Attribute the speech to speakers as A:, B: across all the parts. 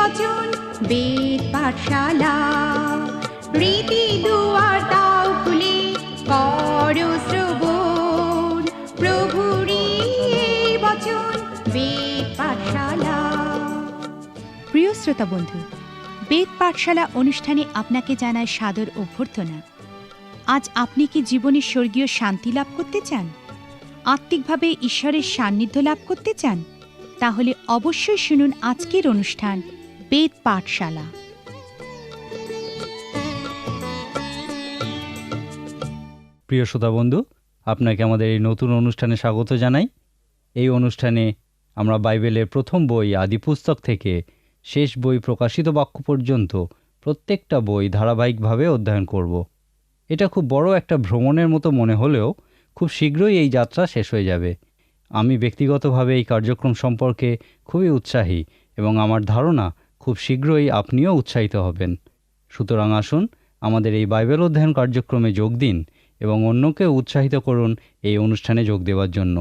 A: বচন বেদ পাঠশালা, রীতি দুয়ার দাও খুলে করো শ্রবণ, প্রভুরই এই বচন বেদ পাঠশালা।
B: প্রিয় শ্রোতা বন্ধু, বেদ পাঠশালা অনুষ্ঠানে আপনাকে জানায় সাদর অভ্যর্থনা। আজ আপনি কি জীবনে স্বর্গীয় শান্তি লাভ করতে চান, আত্মিকভাবে ঈশ্বরের সান্নিধ্য লাভ করতে চান? তাহলে অবশ্যই শুনুন আজকের অনুষ্ঠান বেদ পাঠশালা।
C: প্রিয় শ্রোতা বন্ধু, আপনাকে আমাদের এই নতুন অনুষ্ঠানে স্বাগত জানাই। এই অনুষ্ঠানে আমরা বাইবেলের প্রথম বই আদিপুস্তক থেকে শেষ বই প্রকাশিত বাক্য পর্যন্ত প্রত্যেকটা বই ধারাবাহিকভাবে অধ্যয়ন করব। এটা খুব বড় একটা ভ্রমণের মতো মনে হলেও খুব শীঘ্রই এই যাত্রা শেষ হয়ে যাবে। আমি ব্যক্তিগতভাবে এই কার্যক্রম সম্পর্কে খুবই উৎসাহী এবং আমার ধারণা খুব শীঘ্রই আপনিও উৎসাহিত হবেন। সুতরাং আসুন আমাদের এই বাইবেল অধ্যয়ন কার্যক্রমে যোগ দিন এবং অন্যকে উৎসাহিত করুন এই অনুষ্ঠানে যোগ দেওয়ার জন্য।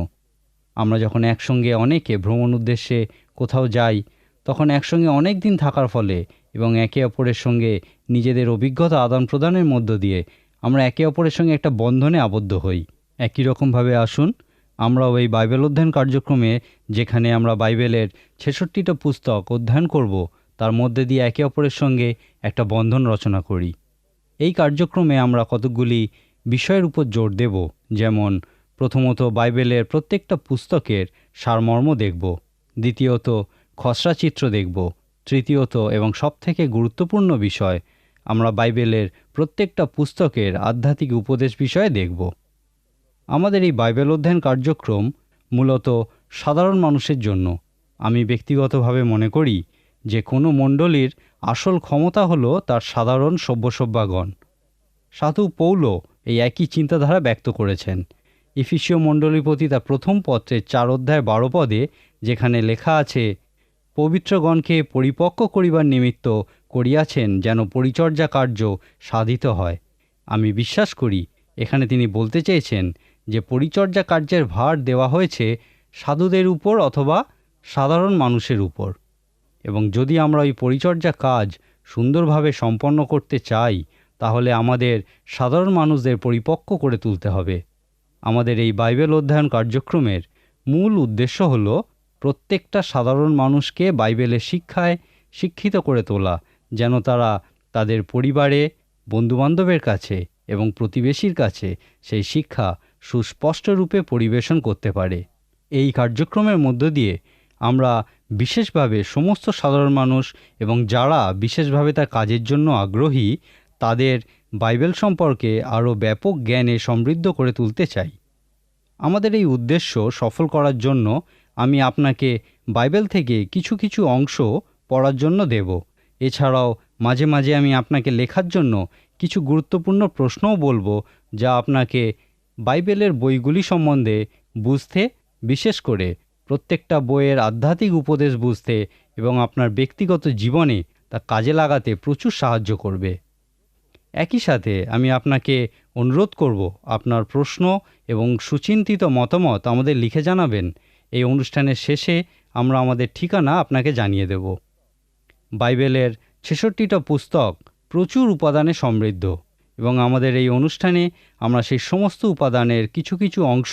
C: আমরা যখন একসঙ্গে অনেকে ভ্রমণ উদ্দেশ্যে কোথাও যাই, তখন একসঙ্গে অনেক দিন থাকার ফলে এবং একে অপরের সঙ্গে নিজেদের অভিজ্ঞতা আদান প্রদানের মধ্য দিয়ে আমরা একে অপরের সঙ্গে একটা বন্ধনে আবদ্ধ হই। একই রকমভাবে আসুন আমরাও এই বাইবেল অধ্যয়ন কার্যক্রমে, যেখানে আমরা বাইবেলের 66টা পুস্তক অধ্যয়ন করব, তার মধ্যে দিয়ে একে অপরের সঙ্গে একটা বন্ধন রচনা করি। এই কার্যক্রমে আমরা কতকগুলি বিষয়ের উপর জোর দেব, যেমন প্রথমত বাইবেলের প্রত্যেকটা পুস্তকের সারমর্ম দেখব, দ্বিতীয়ত খসড়া চিত্র দেখব, তৃতীয়ত এবং সবথেকে গুরুত্বপূর্ণ বিষয়, আমরা বাইবেলের প্রত্যেকটা পুস্তকের আধ্যাত্মিক উপদেশ বিষয়ে দেখব। আমাদের এই বাইবেল অধ্যয়ন কার্যক্রম মূলত সাধারণ মানুষের জন্য। আমি ব্যক্তিগতভাবে মনে করি যে কোনো মণ্ডলীর আসল ক্ষমতা হলো তার সাধারণ সভ্যসভ্যাগণ। সাধু পৌল এই একই চিন্তাধারা ব্যক্ত করেছেন ইফিসীয় মণ্ডলীর প্রতি তার প্রথম পত্রের 4 অধ্যায় 12 পদে, যেখানে লেখা আছে, পবিত্রগণকে পরিপক্ক করিবার নিমিত্ত করিয়াছেন যেন পরিচর্যা কার্য সাধিত হয়। আমি বিশ্বাস করি এখানে তিনি বলতে চেয়েছেন যে পরিচর্যা কার্যের ভার দেওয়া হয়েছে সাধুদের উপর অথবা সাধারণ মানুষের উপর, এবং যদি আমরা ওই পরিচর্যা কাজ সুন্দরভাবে সম্পন্ন করতে চাই, তাহলে আমাদের সাধারণ মানুষদের পরিপক্ক করে তুলতে হবে। আমাদের এই বাইবেল অধ্যয়ন কার্যক্রমের মূল উদ্দেশ্য হল প্রত্যেকটা সাধারণ মানুষকে বাইবেলের শিক্ষায় শিক্ষিত করে তোলা, যেন তারা তাদের পরিবারে, বন্ধুবান্ধবের কাছে এবং প্রতিবেশীর কাছে সেই শিক্ষা সুস্পষ্ট রূপে পরিবেশন করতে পারে। এই কার্যক্রমের মধ্য দিয়ে আমরা বিশেষভাবে সমস্ত সাধারণ মানুষ এবং যারা বিশেষভাবে তার কাজের জন্য আগ্রহী, তাদের বাইবেল সম্পর্কে আরও ব্যাপক জ্ঞানে সমৃদ্ধ করে তুলতে চাই। আমাদের এই উদ্দেশ্য সফল করার জন্য আমি আপনাকে বাইবেল থেকে কিছু কিছু অংশ পড়ার জন্য দেব। এছাড়াও মাঝে মাঝে আমি আপনাকে লেখার জন্য কিছু গুরুত্বপূর্ণ প্রশ্নও বলবো, যা আপনাকে বাইবেলের বইগুলি সম্বন্ধে বুঝতে, বিশেষ করে প্রত্যেকটা বইয়ের আধ্যাত্মিক উপদেশ বুঝতে এবং আপনার ব্যক্তিগত জীবনে তা কাজে লাগাতে প্রচুর সাহায্য করবে। একই সাথে আমি আপনাকে অনুরোধ করব, আপনার প্রশ্ন এবং সুচিন্তিত মতামত আমাদের লিখে জানাবেন। এই অনুষ্ঠানের শেষে আমরা আমাদের ঠিকানা আপনাকে জানিয়ে দেব। বাইবেলের 66টা পুস্তক প্রচুর উপাদানে সমৃদ্ধ, এবং আমাদের এই অনুষ্ঠানে আমরা সেই সমস্ত উপাদানের কিছু কিছু অংশ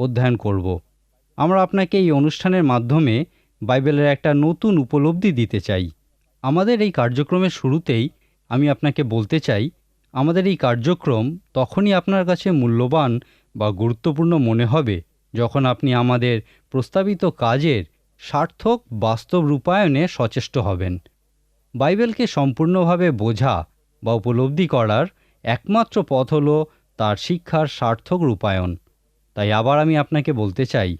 C: অধ্যয়ন করব। আমরা আপনাকে এই অনুষ্ঠানের মাধ্যমে বাইবেলের একটা নতুন উপলব্ধি দিতে চাই। আমাদের এই কার্যক্রমের শুরুতেই আমি আপনাকে বলতে চাই, আমাদের এই কার্যক্রম তখনই আপনার কাছে মূল্যবান বা গুরুত্বপূর্ণ মনে হবে যখন আপনি আমাদের প্রস্তাবিত কাজের সার্থক বাস্তব রূপায়ণে সচেষ্ট হবেন। বাইবেলকে সম্পূর্ণভাবে বোঝা বা উপলব্ধি করার একমাত্র পথ হল তার শিক্ষার সার্থক রূপায়ণ। তাই আবার আমি আপনাকে বলতে চাই,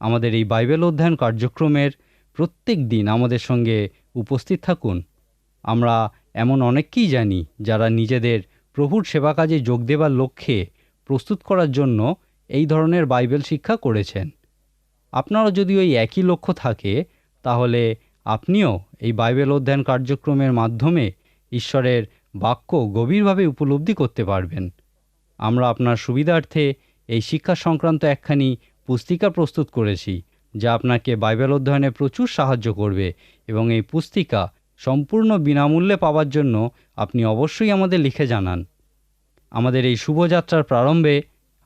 C: আমাদের এই বাইবেল অধ্যয়ন কার্যক্রমের প্রত্যেক দিন আমাদের সঙ্গে উপস্থিত থাকুন। আমরা এমন অনেককেই জানি যারা নিজেদের প্রভুর সেবা কাজে যোগ দেবার লক্ষ্যে প্রস্তুত করার জন্য এই ধরনের বাইবেল শিক্ষা করেছেন। আপনারও যদি ওই একই লক্ষ্য থাকে, তাহলে আপনিও এই বাইবেল অধ্যয়ন কার্যক্রমের মাধ্যমে ঈশ্বরের বাক্য গভীরভাবে উপলব্ধি করতে পারবেন। আমরা আপনার সুবিধার্থে এই শিক্ষা সংক্রান্ত একখানি পুস্তিকা প্রস্তুত করেছি, যা আপনাকে বাইবেল অধ্যয়নে প্রচুর সাহায্য করবে, এবং এই পুস্তিকা সম্পূর্ণ বিনামূল্যে পাওয়ার জন্য আপনি অবশ্যই আমাদের লিখে জানান। আমাদের এই শুভযাত্রার প্রারম্ভে,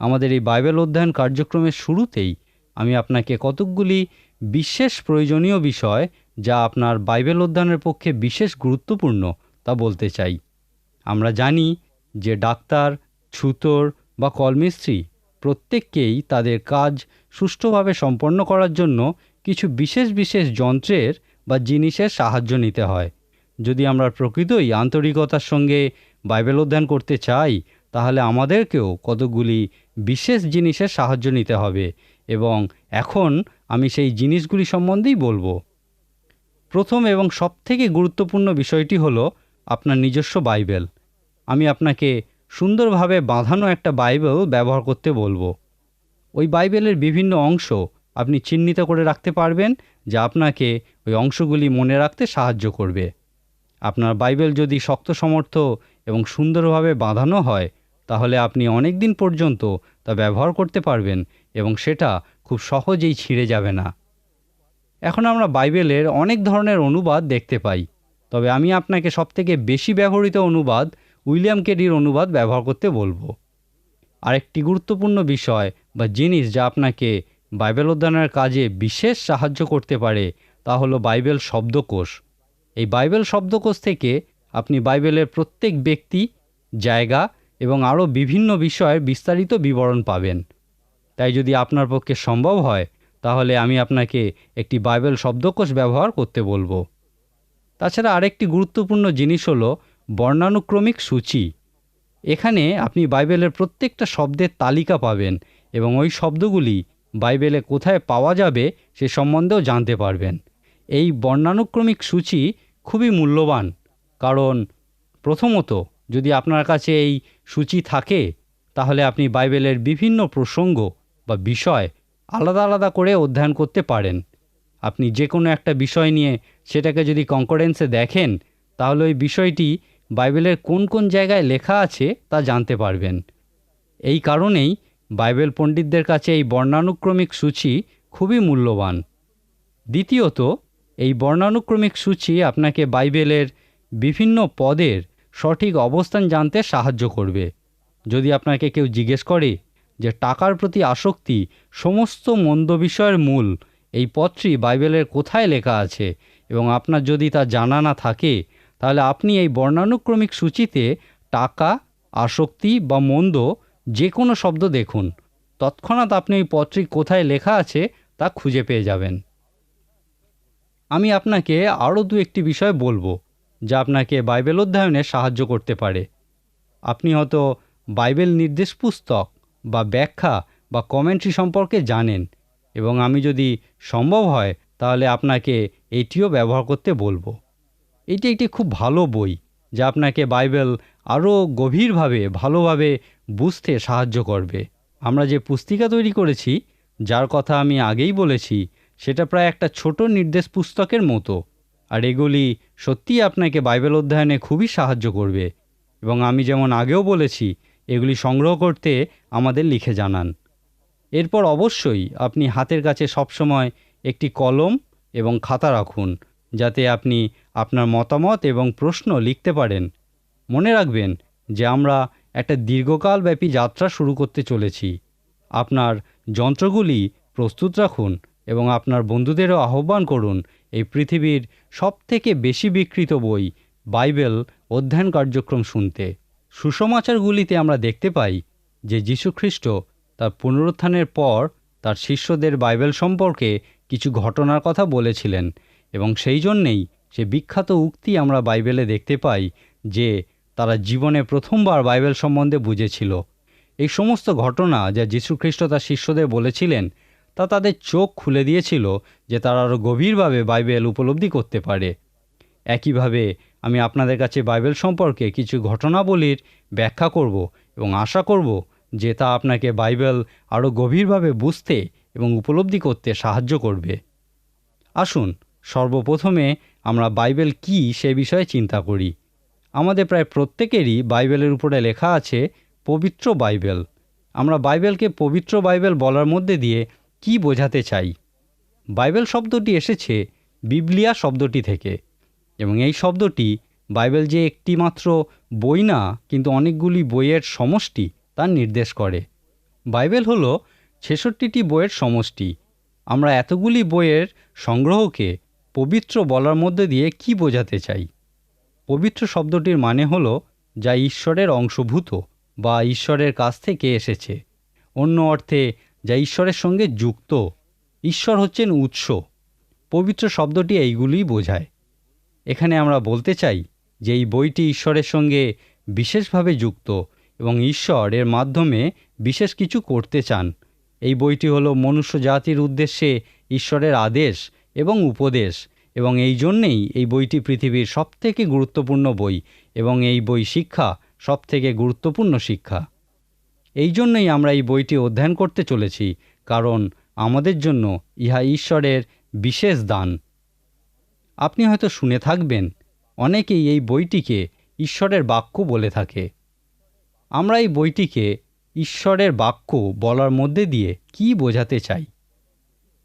C: আমাদের এই বাইবেল অধ্যয়ন কার্যক্রমের শুরুতেই আমি আপনাকে কতকগুলি বিশেষ প্রয়োজনীয় বিষয়, যা আপনার বাইবেল অধ্যয়নের পক্ষে বিশেষ গুরুত্বপূর্ণ, তা বলতে চাই। আমরা জানি যে ডাক্তার, ছুতোর বা কলমিস্ত্রি প্রত্যেককেই তাদের কাজ সুষ্ঠুভাবে সম্পন্ন করার জন্য কিছু বিশেষ বিশেষ যন্ত্রের বা জিনিসের সাহায্য নিতে হয়। যদি আমরা প্রকৃতই আন্তরিকতার সঙ্গে বাইবেল অধ্যয়ন করতে চাই, তাহলে আমাদেরকেও কতগুলি বিশেষ জিনিসের সাহায্য নিতে হবে, এবং এখন আমি সেই জিনিসগুলি সম্বন্ধেই বলবো। প্রথম এবং সবথেকে গুরুত্বপূর্ণ বিষয়টি হলো আপনার নিজস্ব বাইবেল। আমি আপনাকে সুন্দরভাবে বাঁধানো একটা বাইবেল ব্যবহার করতে বলবো। ওই বাইবেলের বিভিন্ন অংশ আপনি চিহ্নিত করে রাখতে পারবেন, যা আপনাকে ওই অংশগুলি মনে রাখতে সাহায্য করবে। আপনার বাইবেল যদি শক্ত সমর্থ এবং সুন্দরভাবে বাঁধানো হয়, তাহলে আপনি অনেক দিন পর্যন্ত তা ব্যবহার করতে পারবেন এবং সেটা খুব সহজেই ছিঁড়ে যাবে না। এখন আমরা বাইবেলের অনেক ধরনের অনুবাদ দেখতে পাই, তবে আমি আপনাকে সবথেকে বেশি ব্যবহৃত অনুবাদ উইলিয়াম কেরির অনুবাদ ব্যবহার করতে বলবো। আরেকটি গুরুত্বপূর্ণ বিষয় বা জিনিস যা আপনাকে বাইবেল অধ্যয়নের কাজে বিশেষ সাহায্য করতে পারে, তা হলো বাইবেল শব্দকোষ। এই বাইবেল শব্দকোষ থেকে আপনি বাইবেলের প্রত্যেক ব্যক্তি, জায়গা এবং আরও বিভিন্ন বিষয়ের বিস্তারিত বিবরণ পাবেন। তাই যদি আপনার পক্ষে সম্ভব হয়, তাহলে আমি আপনাকে একটি বাইবেল শব্দকোষ ব্যবহার করতে বলবো। তাছাড়া আরেকটি গুরুত্বপূর্ণ জিনিস হলো বর্ণানুক্রমিক সূচি। এখানে আপনি বাইবেলের প্রত্যেকটা শব্দের তালিকা পাবেন এবং ওই শব্দগুলি বাইবেলে কোথায় পাওয়া যাবে সে সম্বন্ধেও জানতে পারবেন। এই বর্ণানুক্রমিক সূচি খুবই মূল্যবান, কারণ প্রথমত, যদি আপনার কাছে এই সূচি থাকে, তাহলে আপনি বাইবেলের বিভিন্ন প্রসঙ্গ বা বিষয় আলাদা আলাদা করে অধ্যয়ন করতে পারেন। আপনি যে কোনো একটা বিষয় নিয়ে সেটাকে যদি কনকর্ডেন্সে দেখেন, তাহলে ওই বিষয়টি বাইবেলের কোন কোন জায়গায় লেখা আছে তা জানতে পারবেন। এই কারণেই বাইবেল পণ্ডিতদের কাছে এই বর্ণানুক্রমিক সূচি খুবই মূল্যবান। দ্বিতীয়ত, এই বর্ণানুক্রমিক সূচি আপনাকে বাইবেলের বিভিন্ন পদের সঠিক অবস্থান জানতে সাহায্য করবে। যদি আপনাকে কেউ জিজ্ঞেস করে যে টাকার প্রতি আসক্তি সমস্ত মন্দ বিষয়ের মূল, এই পদটি বাইবেলের কোথায় লেখা আছে, এবং আপনার যদি তা জানা না থাকে, তাহলে আপনি এই বর্ণানুক্রমিক সূচিতে টাকা, আসক্তি বা মন্দ যে কোনো শব্দ দেখুন, তৎক্ষণাৎ আপনি ওই পদটি কোথায় লেখা আছে তা খুঁজে পেয়ে যাবেন। আমি আপনাকে আরও একটি বিষয় বলবো, যা আপনাকে বাইবেল অধ্যয়নে সাহায্য করতে পারে। আপনি হয়তো বাইবেল নির্দেশ পুস্তক বা ব্যাখ্যা বা কমেন্ট্রি সম্পর্কে জানেন, এবং আমি যদি সম্ভব হয় তাহলে আপনাকে এটিও ব্যবহার করতে বলবো। এটি একটি খুব ভালো বই, যা আপনাকে বাইবেল আরও গভীরভাবে ভালোভাবে বুঝতে সাহায্য করবে। আমরা যে পুস্তিকা তৈরি করেছি, যার কথা আমি আগেই বলেছি, সেটা প্রায় একটা ছোট নির্দেশ পুস্তকের মতো, আর এগুলি সত্যিই আপনাকে বাইবেল অধ্যয়নে খুবই সাহায্য করবে। এবং আমি যেমন আগেও বলেছি, এগুলি সংগ্রহ করতে আমাদের লিখে জানান। এরপর অবশ্যই আপনি হাতের কাছে সবসময় একটি কলম এবং খাতা রাখুন, যাতে আপনি আপনার মতামত এবং প্রশ্ন লিখতে পারেন। মনে রাখবেন যে আমরা একটা দীর্ঘকালব্যাপী যাত্রা শুরু করতে চলেছি। আপনার যন্ত্রগুলি প্রস্তুত রাখুন এবং আপনার বন্ধুদেরও আহ্বান করুন এই পৃথিবীর সবথেকে বেশি বিক্রিত বই বাইবেল অধ্যয়ন কার্যক্রম শুনতে। সুসমাচারগুলিতে আমরা দেখতে পাই যে যীশুখ্রিস্ট তার পুনরুত্থানের পর তার শিষ্যদের বাইবেল সম্পর্কে কিছু ঘটনার কথা বলেছিলেন, এবং সেই জন্যেই সে বিখ্যাত উক্তি আমরা বাইবেলে দেখতে পাই যে তারা জীবনে প্রথমবার বাইবেল সম্বন্ধে বুঝেছিল। এই সমস্ত ঘটনা যা যীশুখ্রিস্ট তার শিষ্যদের বলেছিলেন, তা তাদের চোখ খুলে দিয়েছিল যে তারা আরও গভীরভাবে বাইবেল উপলব্ধি করতে পারে। একইভাবে আমি আপনাদের কাছে বাইবেল সম্পর্কে কিছু ঘটনাবলীর ব্যাখ্যা করব এবং আশা করব যে তা আপনাকে বাইবেল আরও গভীরভাবে বুঝতে এবং উপলব্ধি করতে সাহায্য করবে। আসুন সর্বপ্রথমে আমরা বাইবেল কী সে বিষয়ে চিন্তা করি। আমাদের প্রায় প্রত্যেকেরই বাইবেলের উপরে লেখা আছে পবিত্র বাইবেল। আমরা বাইবেলকে পবিত্র বাইবেল বলার মধ্যে দিয়ে কি বোঝাতে চাই? বাইবেল শব্দটি এসেছে বিবলিয়া শব্দটি থেকে। এবং এই শব্দটি বাইবেল যে একটি মাত্র বই না, কিন্তু অনেকগুলি বইয়ের সমষ্টি তা নির্দেশ করে। বাইবেল হলো 66টি বইয়ের সমষ্টি। আমরা এতগুলি বইয়ের সংগ্রহকে পবিত্র বলার মধ্যে দিয়ে কি বোঝাতে চাই? পবিত্র শব্দটির মানে হলো যা ঈশ্বরের অংশভূত বা ঈশ্বরের কাছ থেকে এসেছে। অন্য অর্থে যা ঈশ্বরের সঙ্গে যুক্ত। ঈশ্বর হচ্ছেন উৎস। পবিত্র শব্দটি এইগুলিই বোঝায়। এখানে আমরা বলতে চাই যে এই বইটি ঈশ্বরের সঙ্গে বিশেষভাবে যুক্ত এবং ঈশ্বর এর মাধ্যমে বিশেষ কিছু করতে চান। এই বইটি হলো মনুষ্য জাতির উদ্দেশ্যে ঈশ্বরের আদেশ এবং উপদেশ, এবং এই জন্যেই এই বইটি পৃথিবীর সবথেকে গুরুত্বপূর্ণ বই এবং এই বই শিক্ষা সবথেকে গুরুত্বপূর্ণ শিক্ষা। এই জন্যই আমরা এই বইটি অধ্যয়ন করতে চলেছি, কারণ আমাদের জন্য ইহা ঈশ্বরের বিশেষ দান। আপনি হয়তো শুনে থাকবেন, অনেকেই এই বইটিকে ঈশ্বরের বাক্য বলে থাকে। আমরা এই বইটিকে ঈশ্বরের বাক্য বলার মধ্যে দিয়ে কি বোঝাতে চাই?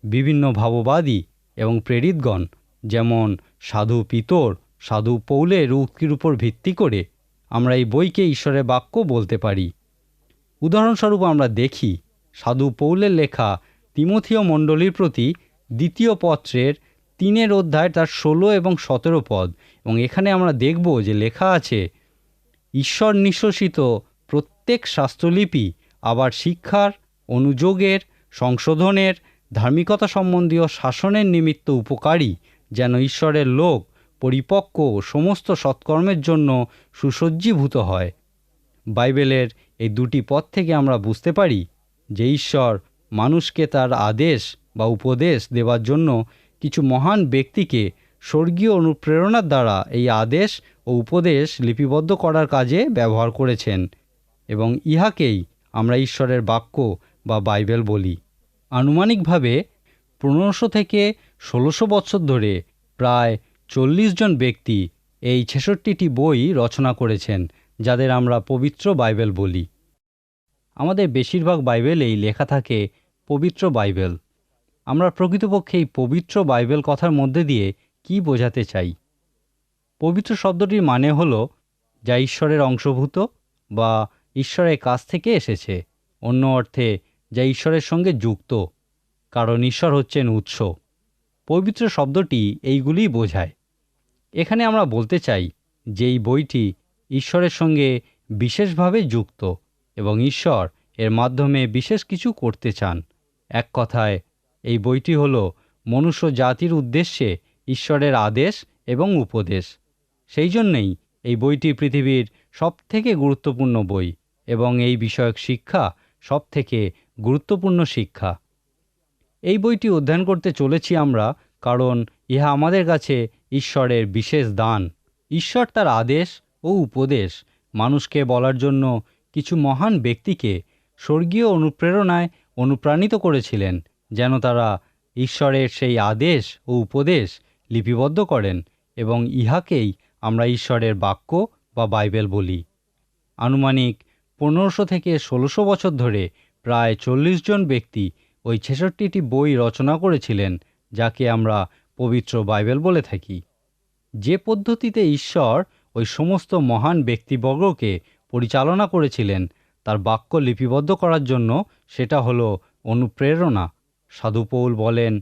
C: বিভিন্ন ভাববাদী এবং প্রেরিতগণ, যেমন সাধু পিতর, সাধু পৌলের উক্তির উপর ভিত্তি করে আমরা এই বইকে ঈশ্বরের বাক্য বলতে পারি। উদাহরণস্বরূপ আমরা দেখি সাধু পৌলের লেখা তিমথিয় মণ্ডলীর প্রতি 2 পত্রের 3 অধ্যায় তার 16 এবং 17 পদ, এবং এখানে আমরা দেখব যে লেখা আছে, ঈশ্বর নিঃশ্বসিত প্রত্যেক শাস্ত্রলিপি আবার শিক্ষার, অনুযোগের, সংশোধনের, ধার্মিকতা সম্বন্ধীয় শাসনের নিমিত্ত উপকারী, যেন ঈশ্বরের লোক পরিপক্ক ও সমস্ত সৎকর্মের জন্য সুসজ্জীভূত হয়। বাইবেলের এই 2টি পদ থেকে আমরা বুঝতে পারি যে ঈশ্বর মানুষকে তার আদেশ বা উপদেশ দেওয়ার জন্য কিছু মহান ব্যক্তিকে স্বর্গীয় অনুপ্রেরণার দ্বারা এই আদেশ ও উপদেশ লিপিবদ্ধ করার কাজে ব্যবহার করেছেন, এবং ইহাকেই আমরা ঈশ্বরের বাক্য বা বাইবেল বলি। আনুমানিকভাবে 1500 থেকে 1600 বছর ধরে প্রায় 40 জন ব্যক্তি এই 66টি বই রচনা করেছেন, যাদের আমরা পবিত্র বাইবেল বলি। আমাদের বেশিরভাগ বাইবেলেই লেখা থাকে পবিত্র বাইবেল। আমরা প্রকৃতপক্ষে এই পবিত্র বাইবেল কথার মধ্যে দিয়ে কি বোঝাতে চাই? পবিত্র শব্দটির মানে হলো যা ঈশ্বরের অংশভূত বা ঈশ্বরের কাছ থেকে এসেছে। অন্য অর্থে যা ঈশ্বরের সঙ্গে যুক্ত, কারণ ঈশ্বর হচ্ছেন উৎস। পবিত্র শব্দটি এইগুলিই বোঝায়। এখানে আমরা বলতে চাই যে এই বইটি ঈশ্বরের সঙ্গে বিশেষভাবে যুক্ত এবং ঈশ্বর এর মাধ্যমে বিশেষ কিছু করতে চান। এক কথায় এই বইটি হল মনুষ্য জাতির উদ্দেশ্যে ঈশ্বরের আদেশ এবং উপদেশ। সেই জন্যেই এই বইটি পৃথিবীর সবথেকে গুরুত্বপূর্ণ বই এবং এই বিষয়ক শিক্ষা সবথেকে গুরুত্বপূর্ণ শিক্ষা। এই বইটি অধ্যয়ন করতে চলেছি আমরা, কারণ ইহা আমাদের কাছে ঈশ্বরের বিশেষ দান। ঈশ্বর তার আদেশ ও উপদেশ মানুষকে বলার জন্য কিছু মহান ব্যক্তিকে স্বর্গীয় অনুপ্রেরণায় অনুপ্রাণিত করেছিলেন, যেন তারা ঈশ্বরের সেই আদেশ ও উপদেশ লিপিবদ্ধ করেন, এবং ইহাকেই আমরা ঈশ্বরের বাক্য বা বাইবেল বলি। আনুমানিক 1500 থেকে 1600 বছর ধরে প্রায় 40 জন ব্যক্তি ওই 66টি বই রচনা করেছিলেন, যাকে আমরা পবিত্র বাইবেল বলে থাকি। যে পদ্ধতিতে ঈশ্বর ওই সমস্ত মহান ব্যক্তিবর্গকে পরিচালনা করেছিলেন তার বাক্য লিপিবদ্ধ করার জন্য, সেটা হলো অনুপ্রেরণা। সাধু পৌল বলেন,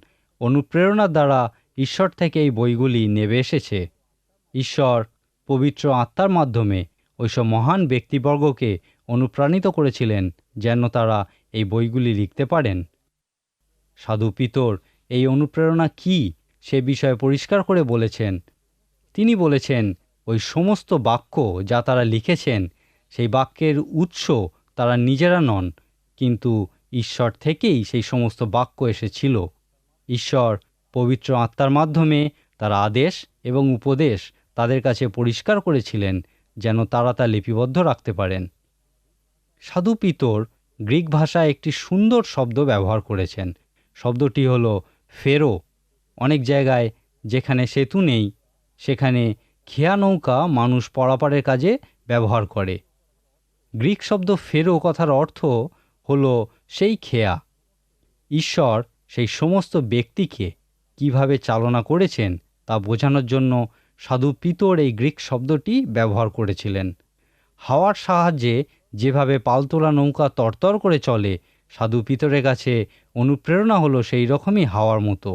C: অনুপ্রেরণার দ্বারা ঈশ্বর থেকে এই বইগুলি নেমে এসেছে। ঈশ্বর পবিত্র আত্মার মাধ্যমে ওইসব মহান ব্যক্তিবর্গকে অনুপ্রাণিত করেছিলেন যেন তারা এই বইগুলি লিখতে পারেন। সাধু পিতর এই অনুপ্রেরণা কি সে বিষয়ে পরিষ্কার করে বলেছেন। তিনি বলেছেন, ওই সমস্ত বাক্য যা তারা লিখেছেন সেই বাক্যের উৎস তারা নিজেরা নন, কিন্তু ঈশ্বর থেকেই সেই সমস্ত বাক্য এসেছিল। ঈশ্বর পবিত্র আত্মার মাধ্যমে তার আদেশ এবং উপদেশ তাদের কাছে পরিষ্কার করেছিলেন যেন তারা তা লিপিবদ্ধ রাখতে পারেন। সাধু পিতর গ্রিক ভাষায় একটি সুন্দর শব্দ ব্যবহার করেছেন। শব্দটি হলো ফেরো। অনেক জায়গায় যেখানে সেতু নেই সেখানে খেয়া নৌকা মানুষ পারাপারের কাজে ব্যবহার করে। গ্রিক শব্দ ফেরো কথার অর্থ হলো সেই খেয়া। ঈশ্বর সেই সমস্ত ব্যক্তিকে কিভাবে চালনা করেছেন তা বোঝানোর জন্য সাধু পিতর এই গ্রিক শব্দটি ব্যবহার করেছিলেন। হাওয়ার সাহায্যে যেভাবে পালতোলা নৌকা তরতর করে চলে, সাধু পিতরের কাছে অনুপ্রেরণা হলো সেই রকমই হাওয়ার মতো।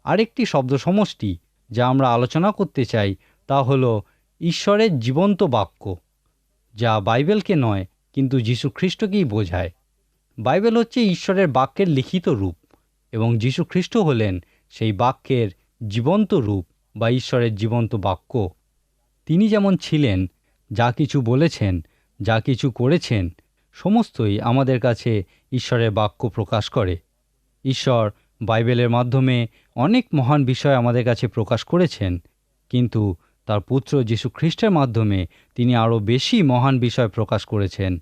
C: আরেকটি শব্দ সমষ্টি যা আমরা আলোচনা করতে চাই তা হলো ঈশ্বরের জীবন্ত বাক্য, যা বাইবেলকে নয় কিন্তু যীশু খ্রিস্টকেই বোঝায়। বাইবেল হচ্ছে ঈশ্বরের বাক্যের লিখিত রূপ এবং যীশু খ্রিস্ট হলেন সেই বাক্যের জীবন্ত রূপ বা ঈশ্বরের জীবন্ত বাক্য। তিনি যেমন ছিলেন, যা কিছু বলেছেন, যা কিছু করেছেন, সমস্তই আমাদের কাছে ঈশ্বরের বাক্য প্রকাশ করে। ঈশ্বর বাইবেলের মাধ্যমে অনেক মহান বিষয় আমাদের কাছে প্রকাশ করেছেন, কিন্তু তার পুত্র যীশু খ্রিস্টের মাধ্যমে তিনি আরও বেশি মহান বিষয় প্রকাশ করেছেন।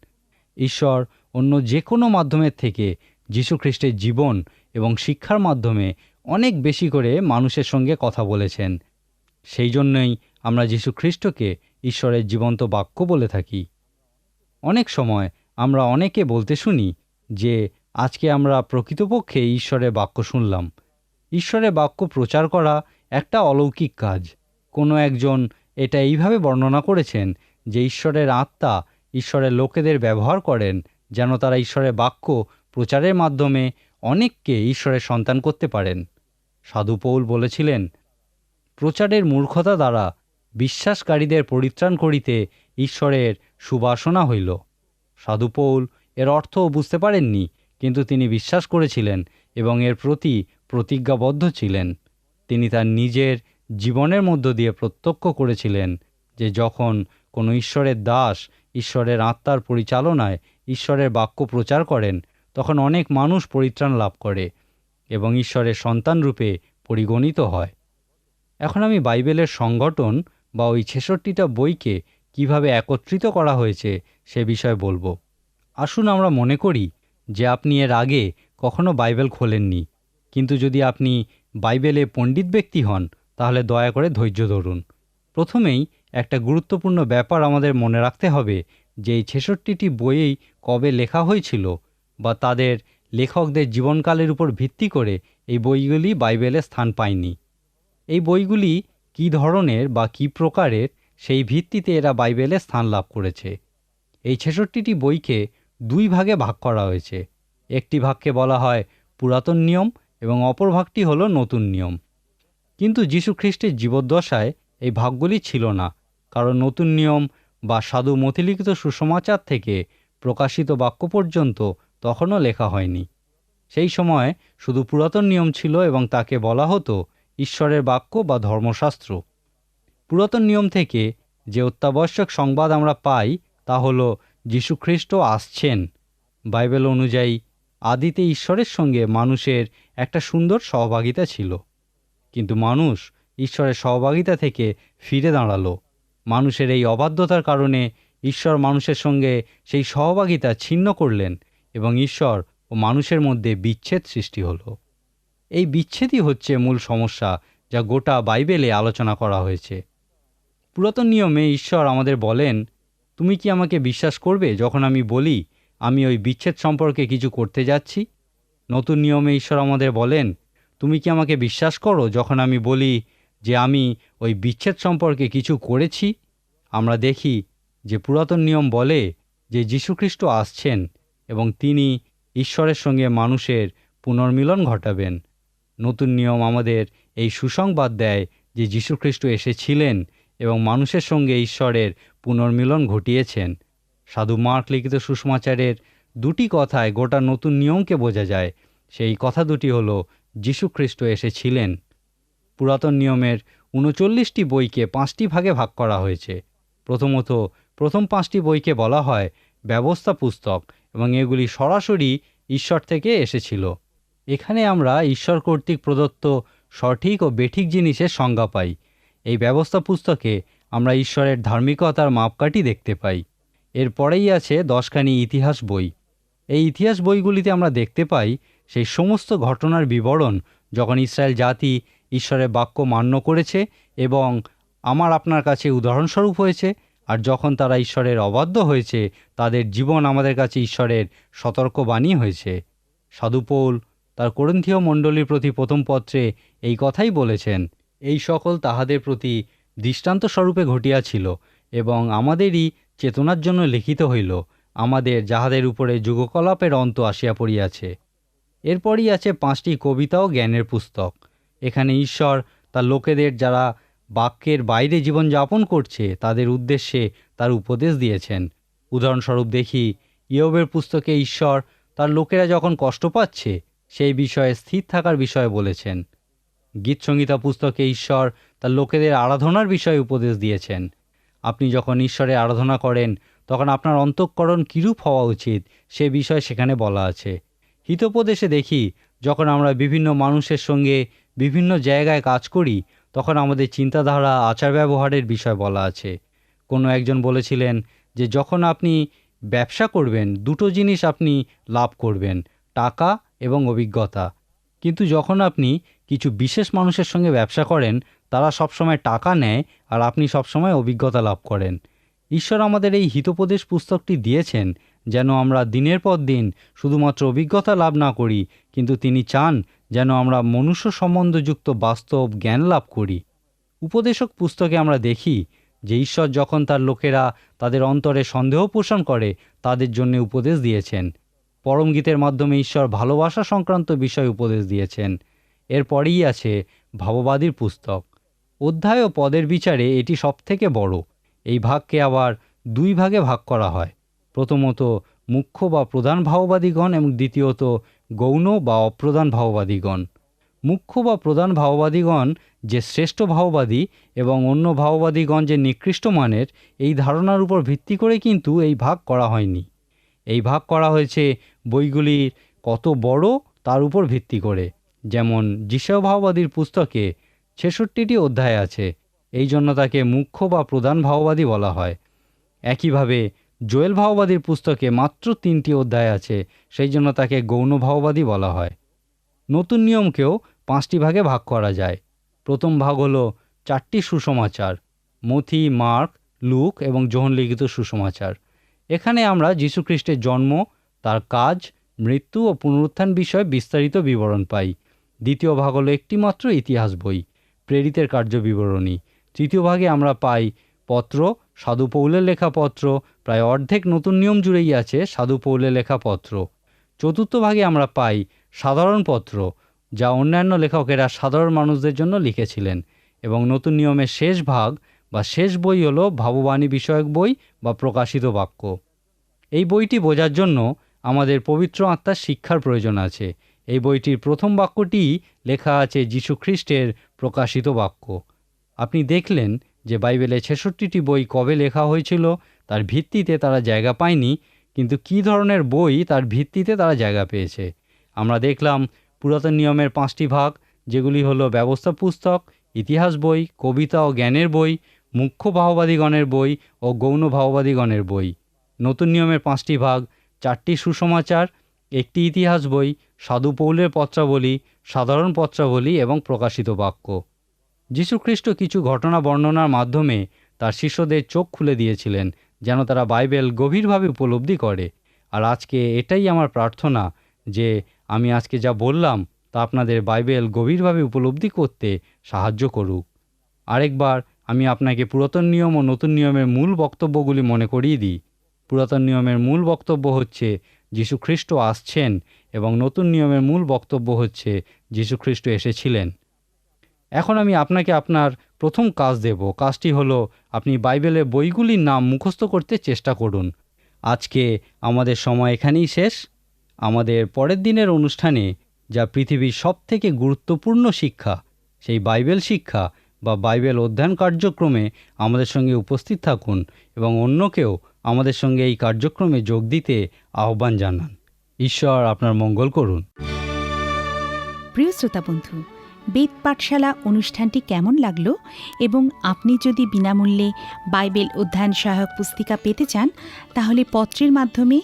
C: ঈশ্বর অন্য যে কোনো মাধ্যমের থেকে যীশু খ্রিস্টের জীবন এবং শিক্ষার মাধ্যমে অনেক বেশি করে মানুষের সঙ্গে কথা বলেছেন। সেই জন্যই আমরা যীশু খ্রিস্টকে ঈশ্বরের জীবন্ত বাক্য বলে থাকি। অনেক সময় আমরা অনেকে বলতে শুনি যে আজকে আমরা প্রকৃতপক্ষে ঈশ্বরের বাক্য শুনলাম। ঈশ্বরের বাক্য প্রচার করা একটা অলৌকিক কাজ। কোনো একজন এটা এইভাবে বর্ণনা করেছেন যে ঈশ্বরের আত্মা ঈশ্বরের লোকেদের ব্যবহার করেন যেন তারা ঈশ্বরের বাক্য প্রচারের মাধ্যমে অনেককে ঈশ্বরের সন্তান করতে পারেন। সাধু পৌল বলেছিলেন, প্রচারের মূর্খতা দ্বারা বিশ্বাসকারীদের পরিত্রাণ করিতে ঈশ্বরের সুবাসনা হইল। সাধু পৌল এর অর্থও বুঝতে পারেননি, কিন্তু তিনি বিশ্বাস করেছিলেন এবং এর প্রতি প্রতিজ্ঞাবদ্ধ ছিলেন। তিনি তার নিজের জীবনের মধ্য দিয়ে প্রত্যক্ষ করেছিলেন যে যখন কোনো ঈশ্বরের দাস ঈশ্বরের আত্মার পরিচালনায় ঈশ্বরের বাক্য প্রচার করেন, তখন অনেক মানুষ পরিত্রাণ লাভ করে এবং ঈশ্বরের সন্তানরূপে পরিগণিত হয়। এখন আমি বাইবেলের সংগঠন বা ওই 66টা বইকে কিভাবে একত্রিত করা হয়েছে সে বিষয়ে বলবো। আসুন আমরা মনে করি যে আপনি এর আগে কখনো বাইবেল খোলেননি, কিন্তু যদি আপনি বাইবেলে পণ্ডিত ব্যক্তি হন তাহলে দয়া করে ধৈর্য ধরুন। প্রথমেই একটা গুরুত্বপূর্ণ ব্যাপার আমাদের মনে রাখতে হবে যে এই 66টি বইয়েই কবে লেখা হয়েছিল বা তাদের লেখকদের জীবনকালের উপর ভিত্তি করে এই বইগুলি বাইবেলে স্থান পায়নি। এই বইগুলি কী ধরনের বা কী প্রকারের সেই ভিত্তিতে এরা বাইবেলে স্থান লাভ করেছে। এই 66টি বইকে দুই ভাগে ভাগ করা হয়েছে। একটি ভাগকে বলা হয় পুরাতন নিয়ম এবং অপর ভাগটি হল নতুন নিয়ম। কিন্তু যীশু খ্রিস্টের জীবদ্দশায় এই ভাগগুলি ছিল না, কারণ নতুন নিয়ম বা সাধু মথিলিখিত সুসমাচার থেকে প্রকাশিত বাক্য পর্যন্ত তখনও লেখা হয়নি। সেই সময় শুধু পুরাতন নিয়ম ছিল এবং তাকে বলা হতো ঈশ্বরের বাক্য বা ধর্মশাস্ত্র। পুরাতন নিয়ম থেকে যে অত্যাবশ্যক সংবাদ আমরা পাই তা হল যীশু খ্রিস্ট আসছেন। বাইবেল অনুযায়ী আদিতে ঈশ্বরের সঙ্গে মানুষের একটা সুন্দর সহভাগিতা ছিল, কিন্তু মানুষ ঈশ্বরের সহভাগিতা থেকে ফিরে দাঁড়ালো। মানুষের এই অবাধ্যতার কারণে ঈশ্বর মানুষের সঙ্গে সেই সহভাগিতা ছিন্ন করলেন এবং ঈশ্বর ও মানুষের মধ্যে বিচ্ছেদ সৃষ্টি হলো। এই বিচ্ছেদই হচ্ছে মূল সমস্যা যা গোটা বাইবেলে আলোচনা করা হয়েছে। পুরাতন নিয়মে ঈশ্বর আমাদের বলেন, তুমি কি আমাকে বিশ্বাস করবে যখন আমি বলি আমি ওই বিচ্ছেদ সম্পর্কে কিছু করতে যাচ্ছি? নতুন নিয়মে ঈশ্বর আমাদের বলেন, তুমি কি আমাকে বিশ্বাস করো যখন আমি বলি যে আমি ওই বিচ্ছেদ সম্পর্কে কিছু করেছি? আমরা দেখি যে পুরাতন নিয়ম বলে যে যীশুখ্রিস্ট আসছেন এবং তিনি ঈশ্বরের সঙ্গে মানুষের পুনর্মিলন ঘটাবেন। নতুন নিয়ম আমাদের এই সুসংবাদ দেয় যে যীশুখ্রিস্ট এসেছিলেন এবং মানুষের সঙ্গে ঈশ্বরের পুনর্মিলন ঘটিয়েছেন। সাধু মার্ক লিখিত সুসমাচারের দুটি কথায় গোটা নতুন নিয়মকে বোঝা যায়। সেই কথা দুটি হল যীশুখ্রিস্ট এসেছিলেন। পুরাতন নিয়মের 39টি বইকে 5টি ভাগে ভাগ করা হয়েছে। প্রথমত, প্রথম 5টি বইকে বলা হয় ব্যবস্থা পুস্তক এবং এগুলি সরাসরি ঈশ্বর থেকে এসেছিল। এখানে আমরা ঈশ্বর কর্তৃক প্রদত্ত সঠিক ও বেঠিক জিনিসের সংজ্ঞা পাই। এই ব্যবস্থা পুস্তকে আমরা ঈশ্বরের ধার্মিকতার মাপকাঠি দেখতে পাই। এরপরেই আছে 10খানি ইতিহাস বই। এই ইতিহাস বইগুলিতে আমরা দেখতে পাই সেই সমস্ত ঘটনার বিবরণ যখন ইসরায়েল জাতি ঈশ্বরের বাক্য মান্য করেছে এবং আমার আপনার কাছে উদাহরণস্বরূপ হয়েছে, আর যখন তারা ঈশ্বরের অবাধ্য হয়েছে তাদের জীবন আমাদের কাছে ঈশ্বরের সতর্কবাণী হয়েছে। সাধু পৌল তার করিন্থীয় মণ্ডলীর প্রতি প্রথম পত্রে এই কথাই বলেছেন, এই সকল তাহাদের প্রতি দৃষ্টান্ত স্বরূপে ঘটিয়াছিল এবং আমাদেরই চেতনার জন্য লিখিত হইল, আমাদের যাহাদের উপরে যুগকলাপের অন্ত আসিয়া পড়িয়াছে। এরপরই আছে 5টি কবিতা ও জ্ঞানের পুস্তক। এখানে ঈশ্বর তার লোকেদের যারা বাক্যের বাইরে জীবনযাপন করছে তাদের উদ্দেশ্যে তার উপদেশ দিয়েছেন। উদাহরণস্বরূপ দেখি, ইয়োবের পুস্তকে ঈশ্বর তার লোকেরা যখন কষ্ট পাচ্ছে সেই বিষয়ে স্থির থাকার বিষয়ে বলেছেন। গীতসংহিতা পুস্তকে ঈশ্বর তার লোকেদের আরাধনার বিষয়ে উপদেশ দিয়েছেন। আপনি যখন ঈশ্বরের আরাধনা করেন তখন আপনার অন্তঃকরণ কিরূপ হওয়া উচিত সে বিষয়ে সেখানে বলা আছে। হিতোপদেশে দেখি, যখন আমরা বিভিন্ন মানুষের সঙ্গে বিভিন্ন জায়গায় কাজ করি তখন আমাদের চিন্তাধারা, আচার ব্যবহারের বিষয় বলা আছে। কোনো একজন বলেছিলেন যে যখন আপনি ব্যবসা করবেন 2টো জিনিস আপনি লাভ করবেন, টাকা এবং অভিজ্ঞতা। কিন্তু যখন আপনি কিছু বিশেষ মানুষের সঙ্গে ব্যবসা করেন তারা সবসময় টাকা নেয় আর আপনি সবসময় অভিজ্ঞতা লাভ করেন। ঈশ্বর আমাদের এই হিতোপদেশ পুস্তকটি দিয়েছেন যেন আমরা দিনের পর দিন শুধুমাত্র অভিজ্ঞতা লাভ না করি, কিন্তু তিনি চান যেন আমরা মনুষ্য সম্বন্ধযুক্ত বাস্তব জ্ঞান লাভ করি। উপদেশক পুস্তকে আমরা দেখি যে ঈশ্বর যখন তার লোকেরা তাদের অন্তরে সন্দেহ পোষণ করে তাদের জন্য উপদেশ দিয়েছেন। পরম গীতের মাধ্যমে ঈশ্বর ভালোবাসা সংক্রান্ত বিষয় উপদেশ দিয়েছেন। এরপরেই আছে ভাববাদীর পুস্তক। অধ্যায় ও পদের বিচারে এটি সবথেকে বড়। এই ভাগকে আবার 2 ভাগে ভাগ করা হয়। প্রথমত মুখ্য বা প্রধান ভাববাদীগণ এবং দ্বিতীয়ত গৌণ বা অপ্রধান ভাববাদীগণ। মুখ্য বা প্রধান ভাববাদীগণ যে শ্রেষ্ঠ ভাববাদী এবং অন্য ভাববাদীগণ যে নিকৃষ্ট মানের, এই ধারণার উপর ভিত্তি করে কিন্তু এই ভাগ করা হয়নি। এই ভাগ করা হয়েছে বইগুলির কত বড় তার উপর ভিত্তি করে। যেমন যিশয় ভাববাদীর পুস্তকে 66টি অধ্যায় আছে, এই জন্য তাকে মুখ্য বা প্রধান ভাববাদী বলা হয়। একইভাবে জোয়েল ভাববাদীর পুস্তকে মাত্র 3টি অধ্যায় আছে, সেই জন্য তাকে গৌণ ভাববাদী বলা হয়। নতুন নিয়মকেও 5টি ভাগে ভাগ করা যায়। প্রথম ভাগ হলো 4টি সুসমাচার, মথি, মার্ক, লুক এবং যোহন লিখিত সুসমাচার। এখানে আমরা যীশুখ্রিস্টের জন্ম, তার কাজ, মৃত্যু ও পুনরুত্থান বিষয়ে বিস্তারিত বিবরণ পাই। দ্বিতীয় ভাগ হলো একটি মাত্র ইতিহাস বই, প্রেরিতের কার্য বিবরণী। তৃতীয় ভাগে আমরা পাই পত্র, সাধু পৌলের লেখা পত্র, প্রায় অর্ধেক নতুন নিয়ম জুড়েই আছে সাধু পৌলের লেখা পত্র। চতুর্থ ভাগে আমরা পাই সাধারণ পত্র, যা অন্যান্য লেখকেরা সাধারণ মানুষদের জন্য লিখেছিলেন। এবং নতুন নিয়মের শেষ ভাগ বা শেষ বই হলো ভাববাণী বিষয়ক বই বা প্রকাশিত বাক্য। এই বইটি বোঝার জন্য আমাদের পবিত্র আত্মার শিক্ষার প্রয়োজন আছে। এই বইটির প্রথম বাক্যটি লেখা আছে যীশুখ্রিস্টের প্রকাশিত বাক্য। আপনি দেখলেন যে বাইবেলে 66টি বই কবে লেখা হয়েছিল তার ভিত্তিতে তারা জায়গা পায়নি, কিন্তু কী ধরনের বই তার ভিত্তিতে তারা জায়গা পেয়েছে। আমরা দেখলাম পুরাতন নিয়মের 5টি ভাগ, যেগুলি হলো ব্যবস্থা পুস্তক, ইতিহাস বই, কবিতা ও জ্ঞানের বই, মুখ্য ভাববাদীগণের বই ও গৌণ ভাববাদীগণের বই। নতুন নিয়মের 5টি ভাগ, 4টি সুসমাচার, একটি ইতিহাস বই, সাধু পৌলের পত্রাবলী, সাধারণ পত্রাবলী এবং প্রকাশিত বাক্য। যীশুখ্রিস্ট কিছু ঘটনা বর্ণনার মাধ্যমে তার শিষ্যদের চোখ খুলে দিয়েছিলেন যেন তারা বাইবেল গভীরভাবে উপলব্ধি করে। আর আজকে এটাই আমার প্রার্থনা যে আমি আজকে যা বললাম তা আপনাদের বাইবেল গভীরভাবে উপলব্ধি করতে সাহায্য করুক। আরেকবার আমি আপনাকে পুরাতন নিয়ম ও নতুন নিয়মের মূল বক্তব্যগুলি মনে করিয়ে দিই। পুরাতন নিয়মের মূল বক্তব্য হচ্ছে যীশুখ্রিস্ট আসছেন এবং নতুন নিয়মের মূল বক্তব্য হচ্ছে যীশুখ্রিস্ট এসেছিলেন। এখন আমি আপনাকে আপনার প্রথম কাজ দেব। কাজটি হলো আপনি বাইবেলের বইগুলির নাম মুখস্থ করতে চেষ্টা করুন। আজকে আমাদের সময় এখানেই শেষ। আমাদের পরের দিনের অনুষ্ঠানে যা পৃথিবীর সবথেকে গুরুত্বপূর্ণ শিক্ষা, সেই বাইবেল শিক্ষা বা বাইবেল অধ্যয়ন কার্যক্রমে আমাদের সঙ্গে উপস্থিত থাকুন এবং অন্যকেও আমাদের সঙ্গে এই কার্যক্রমে যোগ দিতে আহ্বান জানান। ঈশ্বর আপনার মঙ্গল করুন।
B: প্রিয় শ্রোতা বন্ধু, বেদ পাঠশালা অনুষ্ঠানটি কেমন লাগলো এবং আপনি যদি বিনামূল্যে বাইবেল অধ্যয়ন সহায়ক পুস্তিকা পেতে চান তাহলে পত্রের মাধ্যমে,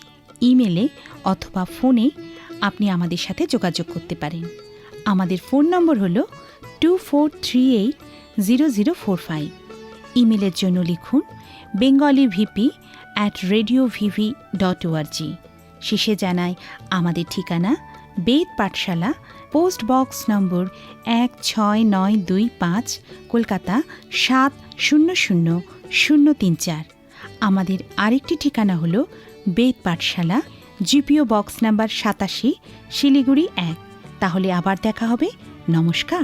B: ইমেলে অথবা ফোনে আপনি আমাদের সাথে যোগাযোগ করতে পারেন। আমাদের ফোন নম্বর হল 24380045। ইমেলের জন্য লিখুন bengalivp@radiovv.org। শেষে জানাই আমাদের ঠিকানা বেদ পাঠশালা, পোস্ট বক্স নম্বর 16925, কলকাতা 7 000034। আমাদের আরেকটি ঠিকানা হল বেদ পাঠশালা, জিপিও বক্স নাম্বার 87, শিলিগুড়ি 1। তাহলে আবার দেখা হবে। নমস্কার।